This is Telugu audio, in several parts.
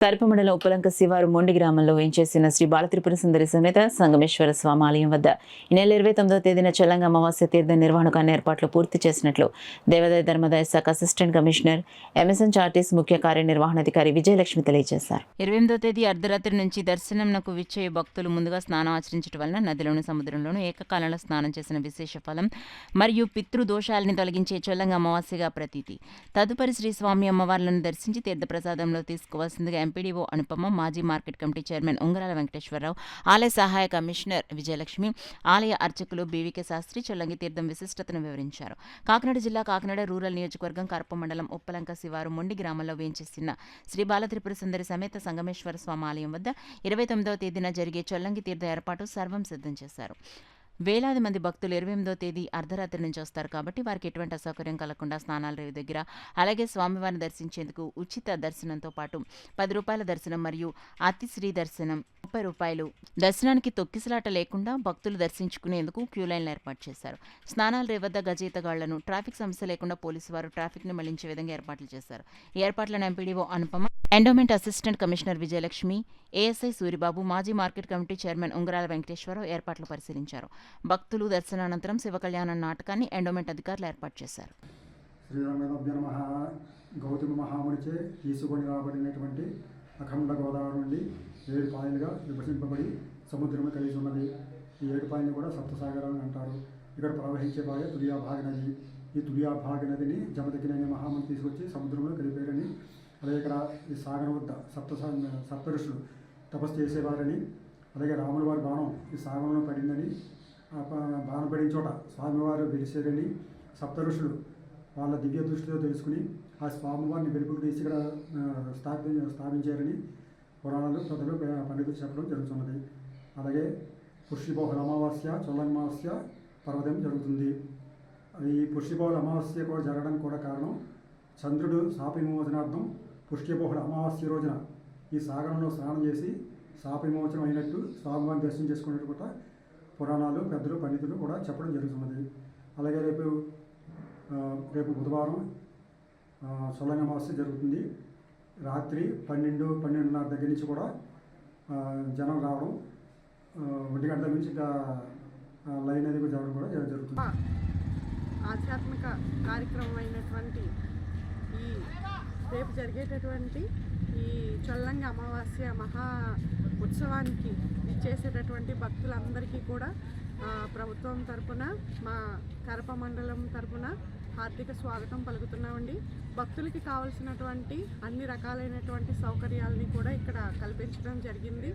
కరప మండలం ఉప్పలంక శివారు మొండి గ్రామంలో వేంచేసిన శ్రీ బాలత్రిపుర సుందరి సమేత సంగమేశ్వర స్వామి ఆలయం వద్ద ఈ నెల 29వ తేదీన చల్లంగా అమావాస్య తీర్థ నిర్వహణకు అన్ని ఏర్పాట్లు పూర్తి చేసినట్లు దేవాదాయ ధర్మాదాయ శాఖ అసిస్టెంట్ కమిషనర్ ఎంఎస్ఎన్ చార్టీస్ ముఖ్య కార్యనిర్వహణాధికారి విజయలక్ష్మి తెలియజేశారు. 28వ తేదీ అర్ధరాత్రి నుంచి దర్శనంకు విచ్చేయ భక్తులు ముందుగా స్నానం ఆచరించడం వలన నదిలోను సముద్రంలోను ఏకకాలంలో స్నానం చేసిన విశేష ఫలం మరియు పితృదోషాలని తొలగించే చల్లంగా అమావాస్యగా ప్రతీతి. తదుపరి శ్రీ స్వామి అమ్మవార్లను దర్శించి తీర్థప్రసాదంలో తీసుకోవాల్సిందిగా ఎంపీడీఓ అనుపమ, మాజీ మార్కెట్ కమిటీ చైర్మన్ ఉంగరాల వెంకటేశ్వరరావు, ఆలయ సహాయ కమిషనర్ విజయలక్ష్మి, ఆలయ అర్చకులు బీవీకే శాస్త్రి చొల్లంగి తీర్థం విశిష్టతను వివరించారు. కాకినాడ జిల్లా కాకినాడ రూరల్ నియోజకవర్గం కరప మండలం ఉప్పలంక శివారు మొండి గ్రామంలో వేంచేసిన శ్రీ బాలత్రిపుర సుందరి సమేత సంగమేశ్వర స్వామి ఆలయం వద్ద 29వ తేదీన జరిగే చొల్లంగి తీర్థ ఏర్పాటు సర్వం సిద్ధం చేశారు. వేలాది మంది భక్తులు 28వ తేదీ అర్ధరాత్రి నుంచి వస్తారు కాబట్టి వారికి ఎటువంటి అసౌకర్యం కలగకుండా స్నానాల రేవు దగ్గర అలాగే స్వామివారిని దర్శించేందుకు ఉచిత దర్శనంతో పాటు రూ. 10 దర్శనం మరియు అతిశ్రీ దర్శనం రూ. 30 దర్శనానికి తొక్కిసలాట లేకుండా భక్తులు దర్శించుకునేందుకు క్యూ లైన్లు ఏర్పాటు చేశారు. స్నానాల రేవు వద్ద గజయితగాళ్లను ట్రాఫిక్ సమస్య లేకుండా పోలీసు వారు ట్రాఫిక్ ని మళ్లించే విధంగా ఏర్పాట్లు చేశారు. ఈ ఏర్పాట్లను MPDO Anupama, endowment assistant commissioner Vijayalakshmi, ASI Suribabu, మాజీ మార్కెట్ కమిటీ చైర్మన్ ఉంగరాల వెంకటేశ్వరరావు ఏర్పాట్లు పరిశీలించారు. భక్తులు దర్శనానంతరం శివ కళ్యాణ నాటకాన్ని ఎండోమెంట్ అధికారులు ఏర్పాటు చేశారు. గౌతమ మహామునిచే తీసుకొని రాబడినటువంటి అఖండ గోదావరి నుండి 7 పాయలుగా విభజింపబడి సముద్రము కలిసి ఉన్నది. ఈ 7 పాయలు కూడా సప్తసాగరాలు అంటారు. ఇక్కడ ప్రవహించే పాయ తులియాభాగ నది. ఈ తులియాభాగ నదిని జమదగ్ని మహాముని తీసుకొచ్చి సముద్రంలో కలిపారని, అలాగే ఇక్కడ ఈ సాగరం వద్ద సప్త ఋషులు తపస్సు చేసేవారని, అలాగే రాముల వారి బాణం ఈ సాగరంలో పడిందని, బాణం పడిన చోట స్వామివారు వెలిసారని సప్త ఋషులు వాళ్ళ దివ్య దృష్టితో తెలుసుకుని ఆ స్వామివారిని వెలుపుకు తీసి ఇక్కడ స్థాపించారని పురాణాలు పెద్దలు పండితులు చెప్పడం జరుగుతున్నది. అలాగే పుష్యబహుళ అమావాస్య చొల్లమావాస్య పర్వతం జరుగుతుంది. ఈ పుష్యబహుళ అమావాస్య కూడా జరగడానికి కూడా కారణం చంద్రుడు శాప విమోచనార్థం పుష్యబహుళ అమావాస్య రోజున ఈ సాగరంలో స్నానం చేసి శాప విమోచనం అయినట్టు స్వామివారిని దర్శనం చేసుకున్నట్టు కూడా పురాణాలు పెద్దలు పండితులు కూడా చెప్పడం జరుగుతున్నది. అలాగే రేపు బుధవారం చొల్లంగి అమావాస్య జరుగుతుంది. రాత్రి 12-12:30 దగ్గర నుంచి కూడా జనం రావడం, 1 గంట నుంచి ఇంకా లైన్ అది జరగడం కూడా జరుగుతుంది. ఆధ్యాత్మిక కార్యక్రమం అయినటువంటి ఈ రేపు జరిగేటటువంటి ఈ చొల్లంగి అమావాస్య మహా ఉత్సవానికి ఇచ్చేసేటటువంటి భక్తులందరికీ కూడా ప్రభుత్వం తరపున, మా కరప మండలం తరపున హార్దిక స్వాగతం పలుకుతున్నామండి. భక్తులకి కావాల్సినటువంటి అన్ని రకాలైనటువంటి సౌకర్యాలని కూడా ఇక్కడ కల్పించడం జరిగింది.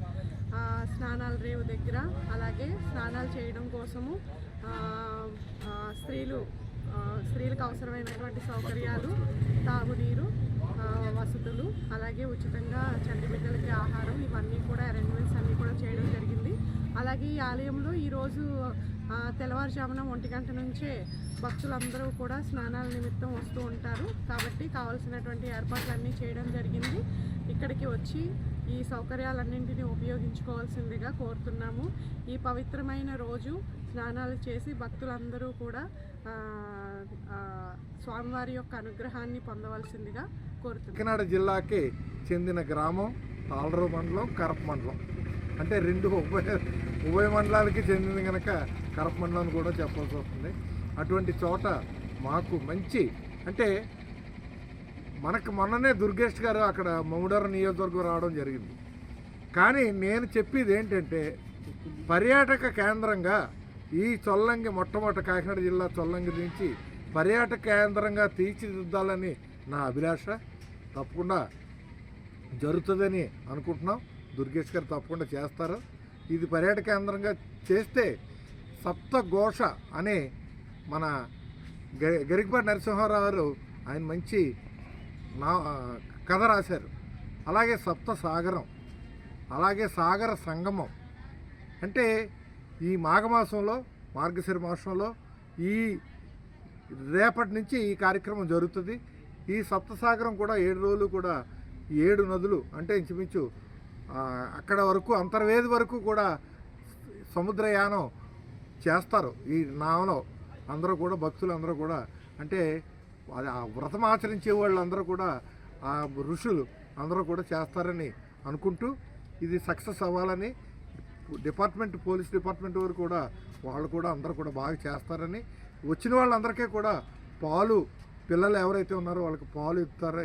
స్నానాల రేవు దగ్గర, అలాగే స్నానాలు చేయడం కోసము స్త్రీలకు అవసరమైనటువంటి సౌకర్యాలు, తాగునీరు వసతులు, అలాగే ఉచితంగా చంటి బిడ్డలకి ఆహారం, ఇవన్నీ కూడా అరేంజ్మెంట్స్ అన్నీ కూడా చేయడం జరిగింది. అలాగే ఈ ఆలయంలో ఈరోజు తెల్లవారుజామున 1 గంట నుంచే భక్తులందరూ కూడా స్నానాల నిమిత్తం వస్తూ ఉంటారు. కాబట్టి కావాల్సినటువంటి ఏర్పాట్లన్నీ చేయడం జరిగింది. ఇక్కడికి వచ్చి ఈ సౌకర్యాలన్నింటినీ ఉపయోగించుకోవాల్సిందిగా కోరుతున్నాము. ఈ పవిత్రమైన రోజు స్నానాలు చేసి భక్తులందరూ కూడా స్వామివారి యొక్క అనుగ్రహాన్ని పొందవలసిందిగా కోరుతున్నాము. కాకినాడ జిల్లాకి చెందిన గ్రామం తాళరు మండలం, కరప మండలం. అంటే 2 ఉభయ మండలాలకి చెందింది కనుక కరప మండలం కూడా చెప్పాల్సి వస్తుంది. అటువంటి చోట మాకు మంచి, అంటే మనకు మొన్ననే దుర్గేష్ గారు అక్కడ మౌడర నియోజకవర్గం రావడం జరిగింది. కానీ నేను చెప్పేది ఏంటంటే పర్యాటక కేంద్రంగా ఈ చొల్లంగి మొట్టమొదటి కాకినాడ జిల్లా చొల్లంగి నుంచి పర్యాటక కేంద్రంగా తీర్చిదిద్దాలని నా అభిలాష. తప్పకుండా జరుగుతుందని అనుకుంటున్నాం. దుర్గేష్ గారు తప్పకుండా చేస్తారు. ఇది పర్యాటక కేంద్రంగా చేస్తే సప్తఘోష అనే మన గరికపాటి నరసింహారావు గారు ఆయన మంచి కథ రాశారు. అలాగే సప్త సాగరం, అలాగే సాగర సంగమం. అంటే ఈ మాఘమాసంలో, మార్గశిర మాసంలో ఈ రేపటి నుంచి ఈ కార్యక్రమం జరుగుతుంది. ఈ సప్తసాగరం కూడా 7 రోజులు కూడా 7 నదులు, అంటే ఇంచుమించు అక్కడ వరకు అంతర్వేది వరకు కూడా సముద్రయానం చేస్తారు. ఈ నావలో అందరూ కూడా భక్తులు అందరూ కూడా, అంటే వ్రతం ఆచరించే వాళ్ళందరూ కూడా ఆ ఋషులు అందరూ కూడా చేస్తారని అనుకుంటూ ఇది సక్సెస్ అవ్వాలని పోలీస్ డిపార్ట్మెంట్ వారు కూడా వాళ్ళు కూడా అందరూ కూడా బాగా చేస్తారని, వచ్చిన వాళ్ళందరికీ కూడా పాలు పిల్లలు ఎవరైతే ఉన్నారో వాళ్ళకి పాలు ఇస్తారో